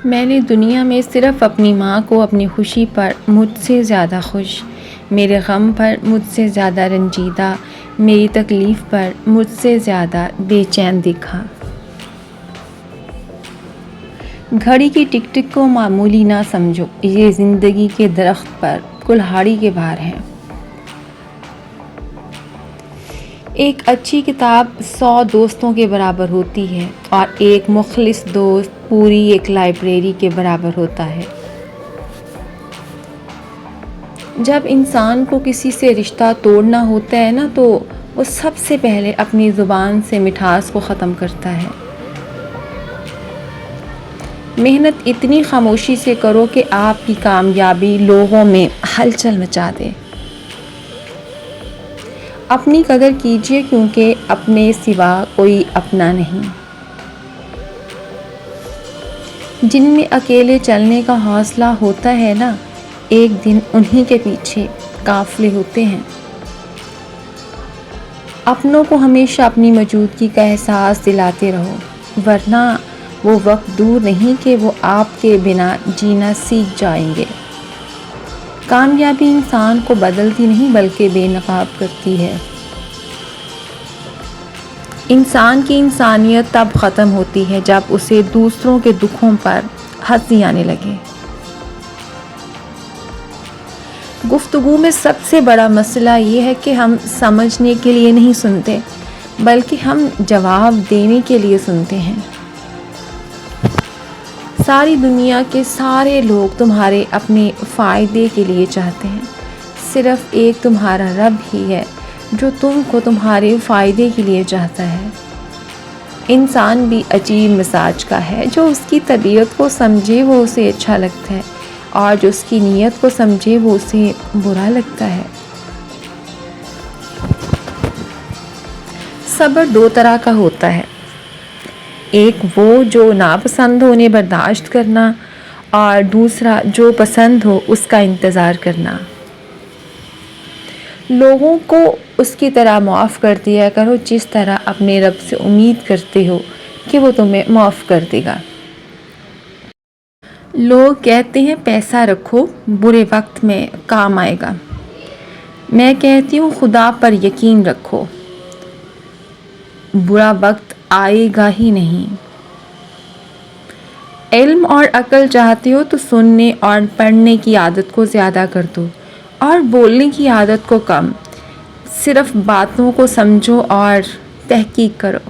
میں نے دنیا میں صرف اپنی ماں کو اپنی خوشی پر مجھ سے زیادہ خوش، میرے غم پر مجھ سے زیادہ رنجیدہ، میری تکلیف پر مجھ سے زیادہ بے چین دیکھا۔ گھڑی کی ٹک ٹک کو معمولی نہ سمجھو، یہ زندگی کے درخت پر کلہاڑی کے بار ہیں۔ ایک اچھی کتاب 100 دوستوں کے برابر ہوتی ہے اور ایک مخلص دوست پوری ایک لائبریری کے برابر ہوتا ہے۔ جب انسان کو کسی سے رشتہ توڑنا ہوتا ہے نا، تو وہ سب سے پہلے اپنی زبان سے مٹھاس کو ختم کرتا ہے۔ محنت اتنی خاموشی سے کرو کہ آپ کی کامیابی لوگوں میں ہلچل مچا دے۔ اپنی قدر کیجیے کیونکہ اپنے سوا کوئی اپنا نہیں۔ جن میں اکیلے چلنے کا حوصلہ ہوتا ہے نا، ایک دن انہی کے پیچھے قافلے ہوتے ہیں۔ اپنوں کو ہمیشہ اپنی موجودگی کا احساس دلاتے رہو، ورنہ وہ وقت دور نہیں کہ وہ آپ کے بنا جینا سیکھ جائیں گے۔ کامیابی انسان کو بدلتی نہیں بلکہ بے نقاب کرتی ہے۔ انسان کی انسانیت تب ختم ہوتی ہے جب اسے دوسروں کے دکھوں پر ہنسی آنے لگے۔ گفتگو میں سب سے بڑا مسئلہ یہ ہے کہ ہم سمجھنے کے لیے نہیں سنتے، بلکہ ہم جواب دینے کے لیے سنتے ہیں۔ ساری دنیا کے سارے لوگ تمہارے اپنے فائدے کے لیے چاہتے ہیں، صرف ایک تمہارا رب ہی ہے جو تم کو تمہارے فائدے کے لیے چاہتا ہے۔ انسان بھی عجیب مزاج کا ہے، جو اس کی طبیعت کو سمجھے وہ اسے اچھا لگتا ہے، اور جو اس کی نیت کو سمجھے وہ اسے برا لگتا ہے۔ صبر 2 طرح کا ہوتا ہے، ایک وہ جو ناپسند ہو انہیں برداشت کرنا، اور دوسرا جو پسند ہو اس کا انتظار کرنا۔ لوگوں کو اس کی طرح معاف کر دیا کرو جس طرح اپنے رب سے امید کرتے ہو کہ وہ تمہیں معاف کر دے گا۔ لوگ کہتے ہیں پیسہ رکھو، برے وقت میں کام آئے گا۔ میں کہتی ہوں خدا پر یقین رکھو، برا وقت آئے گا ہی نہیں۔ علم اور عقل چاہتے ہو تو سننے اور پڑھنے کی عادت کو زیادہ کر دو اور بولنے کی عادت کو کم۔ صرف باتوں کو سمجھو اور تحقیق کرو۔